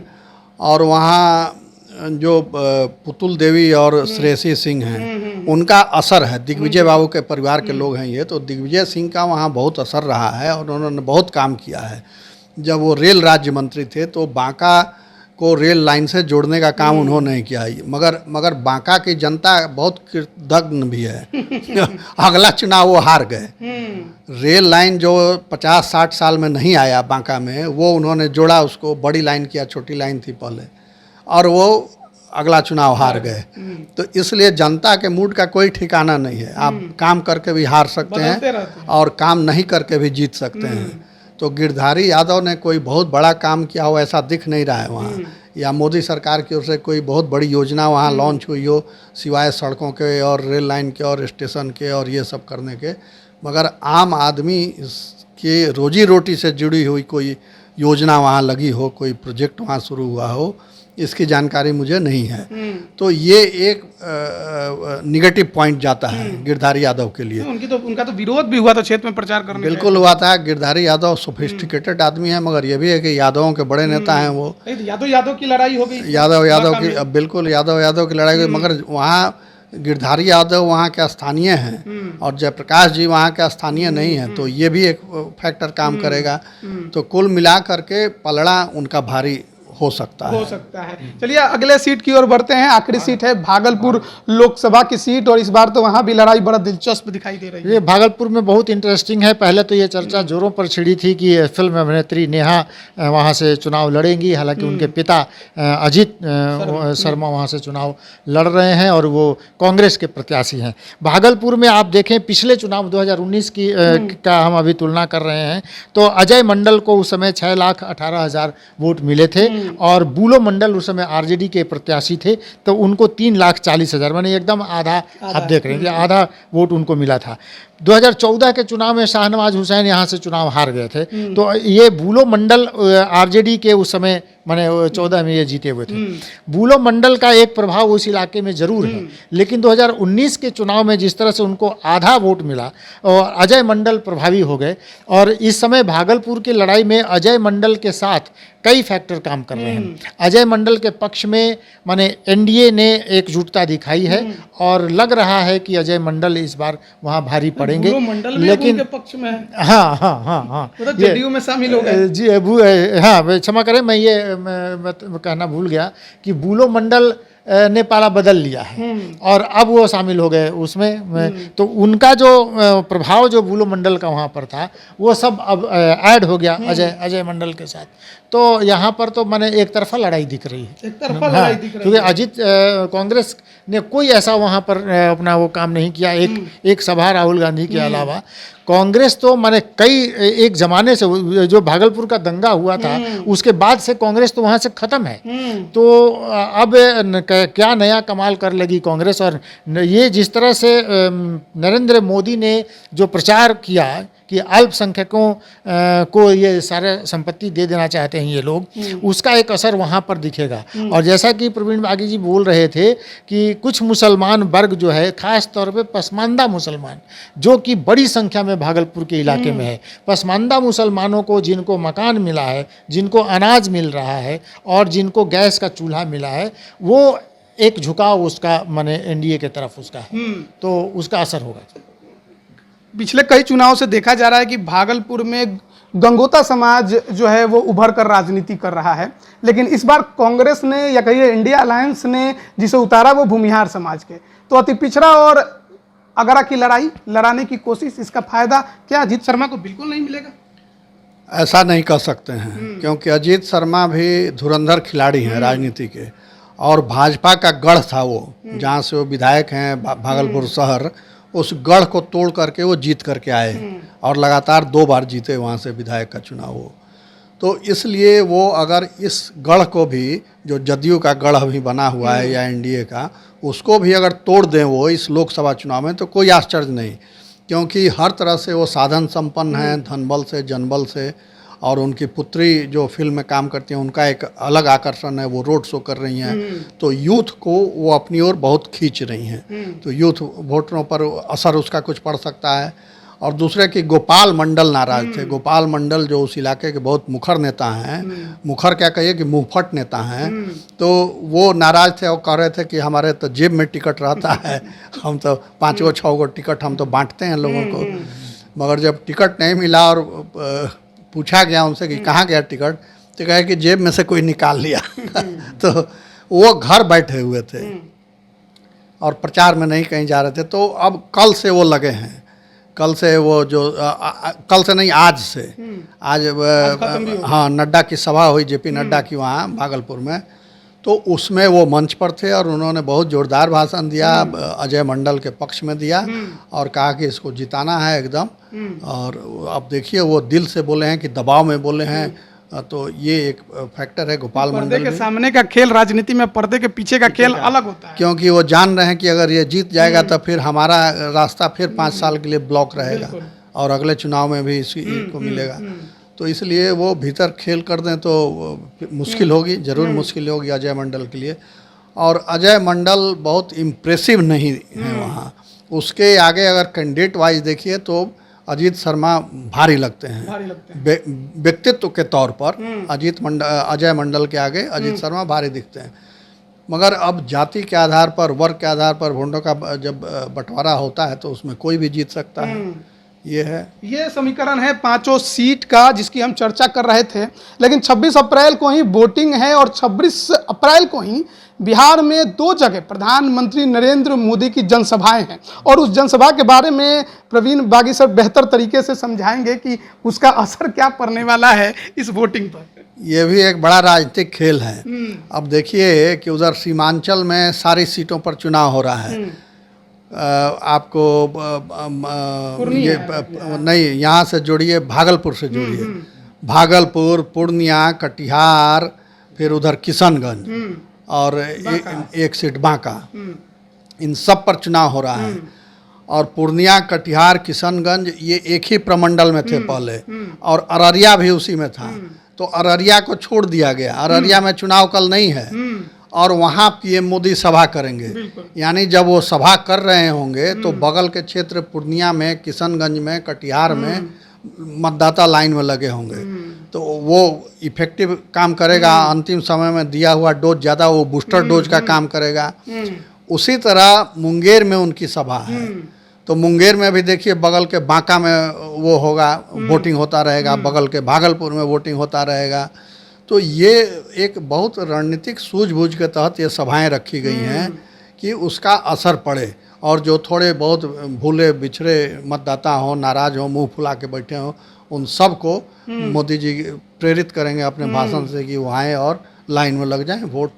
[SPEAKER 1] और वहाँ जो पुतुल देवी और श्रेयसी सिंह हैं उनका असर है। दिग्विजय बाबू के परिवार के लोग हैं ये, तो दिग्विजय सिंह का वहाँ बहुत असर रहा है और उन्होंने बहुत काम किया है। जब वो रेल राज्य मंत्री थे तो बांका को रेल लाइन से जोड़ने का काम उन्होंने नहीं किया, मगर बांका की जनता बहुत कृतज्ञ भी है। अगला चुनाव वो हार गए। रेल लाइन जो 50-60 साल में नहीं आया बांका में, वो उन्होंने जोड़ा, उसको बड़ी लाइन किया, छोटी लाइन थी पहले, और वो अगला चुनाव हार गए। तो इसलिए जनता के मूड का कोई ठिकाना नहीं है। आप काम करके भी हार सकते हैं और काम नहीं करके भी जीत सकते हैं। तो गिरधारी यादव ने कोई बहुत बड़ा काम किया हो ऐसा दिख नहीं रहा है वहाँ, या मोदी सरकार की ओर से कोई बहुत बड़ी योजना वहाँ लॉन्च हुई हो सिवाय सड़कों के और रेल लाइन के और स्टेशन के और ये सब करने के। मगर आम आदमी के रोजी रोटी से जुड़ी हुई कोई योजना वहाँ लगी हो, कोई प्रोजेक्ट वहाँ शुरू हुआ हो, इसकी जानकारी मुझे नहीं है। तो ये एक निगेटिव पॉइंट जाता है गिरधारी यादव के लिए।
[SPEAKER 3] उनका तो विरोध भी हुआ था क्षेत्र में प्रचार करने,
[SPEAKER 1] बिल्कुल हुआ था। गिरधारी यादव सोफिस्टिकेटेड आदमी है, मगर ये भी है कि यादवों के बड़े नेता हैं वो।
[SPEAKER 3] यादव की लड़ाई हो गई,
[SPEAKER 1] यादव की, बिल्कुल यादव की लड़ाई हुई। मगर वहाँ गिरधारी यादव वहाँ के स्थानीय हैं और जयप्रकाश जी वहाँ के स्थानीय नहीं हैं, तो ये भी एक फैक्टर काम करेगा। तो कुल मिला करके पलड़ा उनका भारी हो सकता है।
[SPEAKER 3] चलिए अगले सीट की ओर बढ़ते हैं। आखिरी सीट है भागलपुर लोकसभा की सीट, और इस बार तो वहाँ भी लड़ाई बड़ा दिलचस्प दिखाई दे रही है।
[SPEAKER 2] ये भागलपुर में बहुत इंटरेस्टिंग है। पहले तो ये चर्चा जोरों पर छिड़ी थी कि फिल्म अभिनेत्री नेहा वहाँ से चुनाव लड़ेंगी, हालांकि उनके पिता अजीत शर्मा वहाँ से चुनाव लड़ रहे हैं और वो कांग्रेस के प्रत्याशी हैं। भागलपुर में आप देखें पिछले चुनाव 2019 की का हम अभी तुलना कर रहे हैं, तो अजय मंडल को उस समय 6,18,000 वोट मिले थे और बूलो मंडल उस समय आरजेडी के प्रत्याशी थे, तो उनको 3,40,000, माने एकदम आधा आप देख रहे हैं कि आधा वोट उनको मिला था। 2014 के चुनाव में शाहनवाज हुसैन यहाँ से चुनाव हार गए थे, तो ये बूलो मंडल आरजेडी के उस समय माने 14 में ये जीते हुए थे। बूलो मंडल का एक प्रभाव उस इलाके में जरूर है, लेकिन 2019 के चुनाव में जिस तरह से उनको आधा वोट मिला और अजय मंडल प्रभावी हो गए, और इस समय भागलपुर की लड़ाई में अजय मंडल के साथ कई फैक्टर काम कर रहे हैं। अजय मंडल के पक्ष में माने एनडीए ने एकजुटता दिखाई है और लग रहा है कि अजय मंडल इस बार वहाँ भारी पड़ेंगे। लेकिन
[SPEAKER 3] उनके पक्ष में है।
[SPEAKER 2] हाँ
[SPEAKER 3] तो जदयू में शामिल हो गए।
[SPEAKER 2] जी हाँ, क्षमा करें, मैं ये कहना भूल गया कि बूलो मंडल ने पाला बदल लिया है और अब वो शामिल हो गए उसमें। तो उनका जो प्रभाव जो बुलो मंडल का वहाँ पर था वो सब अब ऐड हो गया अजय मंडल के साथ। तो यहाँ पर तो माने एक तरफा लड़ाई दिख रही है,
[SPEAKER 3] एक तरफा लड़ाई दिख रही है।
[SPEAKER 2] क्योंकि अजीत कांग्रेस ने कोई ऐसा वहाँ पर अपना वो काम नहीं किया। एक सभा राहुल गांधी के अलावा कांग्रेस तो माने कई एक जमाने से जो भागलपुर का दंगा हुआ था उसके बाद से कांग्रेस तो वहाँ से खत्म है। तो अब क्या नया कमाल कर लगी कांग्रेस। और ये जिस तरह से नरेंद्र मोदी ने जो प्रचार किया कि अल्पसंख्यकों को ये सारे संपत्ति दे देना चाहते हैं ये लोग, उसका एक असर वहाँ पर दिखेगा। और जैसा कि प्रवीण बागी जी बोल रहे थे कि कुछ मुसलमान वर्ग जो है, खास तौर पे पसमानदा मुसलमान जो कि बड़ी संख्या में भागलपुर के इलाके में है, पसमानदा मुसलमानों को जिनको मकान मिला है, जिनको अनाज मिल रहा है और जिनको गैस का चूल्हा मिला है, वो एक झुकाव उसका माने एनडीए के तरफ उसका है, तो उसका असर होगा।
[SPEAKER 3] पिछले कई चुनाव से देखा जा रहा है कि भागलपुर में गंगोता समाज जो है वो उभर कर राजनीति कर रहा है, लेकिन इस बार कांग्रेस ने या कहिए इंडिया अलायंस ने जिसे उतारा वो भूमिहार समाज के। तो अति पिछड़ा और अगरा की लड़ाई लड़ाने की कोशिश, इसका फायदा क्या अजीत शर्मा को बिल्कुल नहीं मिलेगा?
[SPEAKER 1] ऐसा नहीं कह सकते हैं, क्योंकि अजीत शर्मा भी धुरंधर खिलाड़ी हैं राजनीति के, और भाजपा का गढ़ था वो, जहाँ से वो विधायक हैं भागलपुर शहर, उस गढ़ को तोड़ करके वो जीत करके आए और लगातार 2 बार जीते वहाँ से विधायक का चुनाव हो। तो इसलिए वो अगर इस गढ़ को भी, जो जदयू का गढ़ अभी बना हुआ है या एनडीए का, उसको भी अगर तोड़ दें वो इस लोकसभा चुनाव में, तो कोई आश्चर्य नहीं, क्योंकि हर तरह से वो साधन संपन्न हैं, धनबल से जनबल से। और उनकी पुत्री जो फिल्म में काम करती हैं, उनका एक अलग आकर्षण है, वो रोड शो कर रही हैं, तो यूथ को वो अपनी ओर बहुत खींच रही हैं। तो यूथ वोटरों पर असर उसका कुछ पड़ सकता है। और दूसरे कि गोपाल मंडल नाराज थे। गोपाल मंडल जो उस इलाके के बहुत मुखर नेता हैं, मुखर क्या कहिए कि मुंहफट नेता हैं, तो वो नाराज थे और कह रहे थे कि हमारे तो जेब में टिकट रहता है, हम तो 5 गो 6 गो टिकट हम तो बांटते हैं लोगों को, मगर जब टिकट नहीं मिला और पूछा गया उनसे कि कहाँ गया टिकट, तो कहे कि जेब में से कोई निकाल लिया। तो वो घर बैठे हुए थे और प्रचार में नहीं कहीं जा रहे थे। तो अब कल से वो लगे हैं, कल से वो जो कल से नहीं आज से, आज हाँ नड्डा की सभा हुई, जेपी नड्डा की वहाँ भागलपुर में, तो उसमें वो मंच पर थे और उन्होंने बहुत जोरदार भाषण दिया, अजय मंडल के पक्ष में दिया और कहा कि इसको जिताना है एकदम। और अब देखिए वो दिल से बोले हैं कि दबाव में बोले हैं, तो ये एक फैक्टर है गोपाल मंडल
[SPEAKER 3] पर्दे के सामने का खेल राजनीति में पर्दे के पीछे का खेल अलग होता है,
[SPEAKER 1] क्योंकि वो जान रहे हैं कि अगर ये जीत जाएगा तो फिर हमारा रास्ता फिर 5 साल के लिए ब्लॉक रहेगा और अगले चुनाव में भी इसी को मिलेगा। तो इसलिए वो भीतर खेल कर दें तो मुश्किल होगी, ज़रूर मुश्किल होगी अजय मंडल के लिए। और अजय मंडल बहुत इम्प्रेसिव नहीं है वहाँ, उसके आगे अगर कैंडिडेट वाइज देखिए तो अजीत शर्मा भारी लगते हैं, व्यक्तित्व के तौर पर अजय मंडल के आगे अजीत शर्मा भारी दिखते हैं। मगर अब जाति के आधार पर, वर्ग के आधार पर वोटों का जब बंटवारा होता है तो उसमें कोई भी जीत सकता है। ये समीकरण है 5 सीट का जिसकी हम चर्चा कर रहे थे, लेकिन 26 अप्रैल को ही वोटिंग है और 26 अप्रैल को ही बिहार में 2 जगह प्रधानमंत्री नरेंद्र मोदी की जनसभाएं हैं और उस जनसभा के बारे में प्रवीण बागी सर बेहतर तरीके से समझाएंगे कि उसका असर क्या पड़ने वाला है इस वोटिंग पर। ये भी एक बड़ा राजनीतिक खेल है। अब देखिए कि उधर सीमांचल में सारी सीटों पर चुनाव हो रहा है, आपको ये नहीं, यहाँ से जोड़िए, भागलपुर से जोड़िए, भागलपुर, पूर्णिया, कटिहार, फिर उधर किशनगंज और एक सीट बांका, इन सब पर चुनाव हो रहा है। और पूर्णिया, कटिहार, किशनगंज ये एक ही प्रमंडल में थे पहले, और अररिया भी उसी में था, तो अररिया को छोड़ दिया गया। अररिया में चुनाव कल नहीं है और वहाँ पीएम मोदी सभा करेंगे, यानी जब वो सभा कर रहे होंगे तो बगल के क्षेत्र पूर्णिया में, किशनगंज में, कटिहार में मतदाता लाइन में लगे होंगे, तो वो इफेक्टिव काम करेगा। अंतिम समय में दिया हुआ डोज ज़्यादा, वो बूस्टर डोज का काम करेगा। उसी तरह मुंगेर में उनकी सभा है, तो मुंगेर में भी देखिए बगल के बांका में वो होगा, वोटिंग होता रहेगा, बगल के भागलपुर में वोटिंग होता रहेगा। तो ये एक बहुत रणनीतिक सूझबूझ के तहत ये सभाएं रखी गई हैं कि उसका असर पड़े, और जो थोड़े बहुत भूले बिछड़े मतदाता हों, नाराज हों, मुंह फुला के बैठे हों, उन सब को मोदी जी प्रेरित करेंगे अपने भाषण से कि वो आएँ और लाइन में लग जाएं, वोट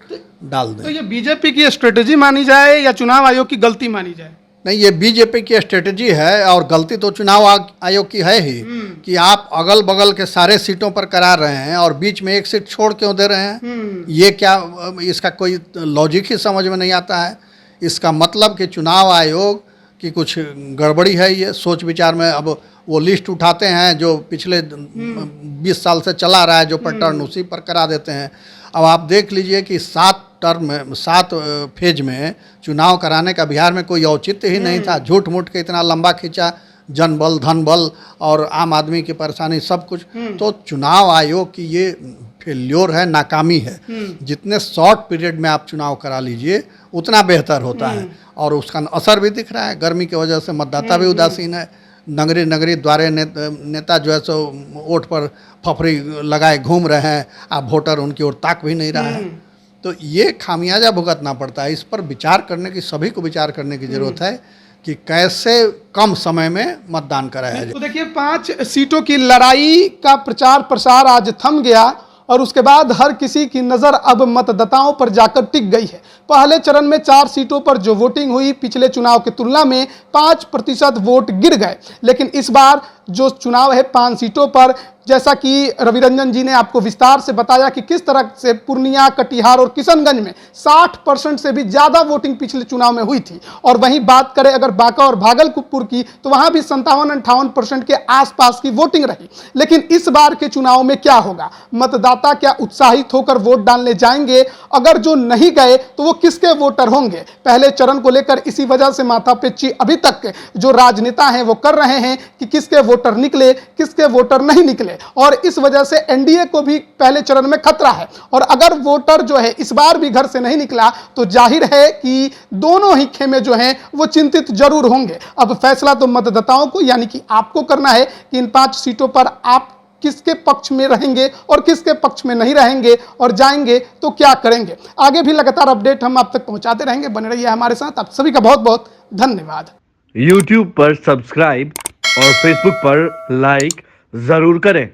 [SPEAKER 1] डाल दें।
[SPEAKER 3] तो ये बीजेपी की स्ट्रेटेजी मानी जाए या चुनाव आयोग की गलती मानी जाए?
[SPEAKER 1] नहीं, ये बीजेपी की स्ट्रेटजी है, और गलती तो चुनाव आयोग की है ही कि आप अगल बगल के सारे सीटों पर करा रहे हैं और बीच में एक सीट छोड़ क्यों दे रहे हैं। ये क्या, इसका कोई लॉजिक ही समझ में नहीं आता है। इसका मतलब कि चुनाव आयोग की कुछ गड़बड़ी है, ये सोच विचार में। अब वो लिस्ट उठाते हैं जो पिछले 20 साल से चला रहा है, जो पैटर्न उसी पर करा देते हैं। अब आप देख लीजिए कि 7 फेज में चुनाव कराने का बिहार में कोई औचित्य ही नहीं था। झूठ मूठ के इतना लंबा खींचा, जन बल, धन बल और आम आदमी की परेशानी सब कुछ। तो चुनाव आयोग की ये फेल्योर है, नाकामी है। जितने शॉर्ट पीरियड में आप चुनाव करा लीजिए उतना बेहतर होता है, और उसका असर भी दिख रहा है। गर्मी की वजह से मतदाता भी उदासीन है। नगरी द्वारे नेता जो है सो वोट पर फफरी लगाए घूम रहे हैं, आप वोटर उनकी ओर ताक भी नहीं रहा है। तो ये खामियाजा भुगतना पड़ता है। इस पर विचार करने की, सभी को विचार करने की ज़रूरत है कि कैसे कम समय में मतदान कराया जाए।
[SPEAKER 3] तो देखिए 5 सीटों की लड़ाई का प्रचार प्रसार आज थम गया, और उसके बाद हर किसी की नज़र अब मतदाताओं पर जाकर टिक गई है। पहले चरण में 4 सीटों पर जो वोटिंग हुई, पिछले चुनाव की तुलना में 5% वोट गिर गए। लेकिन इस बार जो चुनाव है 5 सीटों पर, जैसा कि रवि रंजन जी ने आपको विस्तार से बताया कि किस तरह से पूर्णिया, कटिहार और किशनगंज में 60% से भी ज़्यादा वोटिंग पिछले चुनाव में हुई थी। और वहीं बात करें अगर बांका और भागलपुर की, तो वहां भी 57-58% के आसपास की वोटिंग रही। लेकिन इस बार के चुनाव में क्या होगा? मतदाता क्या उत्साहित होकर वोट डालने जाएंगे? अगर जो नहीं गए तो वो किसके वोटर होंगे? पहले चरण को लेकर इसी वजह से माथापेची अभी तक जो राजनेता हैं वो कर रहे हैं कि किसके वोटर निकले, किसके वोटर नहीं निकले। और इस वजह से एनडीए को भी पहले चरण में खतरा है। और अगर वोटर जो है इस बार भी घर से नहीं निकला तो जाहिर है कि दोनों ही खेमे जो हैं वो चिंतित जरूर होंगे। अब फैसला तो मतदाताओं को, यानी कि आपको करना है कि इन 5 सीटों पर आप किसके पक्ष में रहेंगे और किसके पक्ष में नहीं रहेंगे, और जाएंगे तो क्या करेंगे। आगे भी लगातार अपडेट हम आप तक पहुंचाते रहेंगे। बने रहिए हमारे साथ। आप सभी का बहुत बहुत धन्यवाद।
[SPEAKER 4] YouTube पर सब्सक्राइब और Facebook पर लाइक जरूर करें।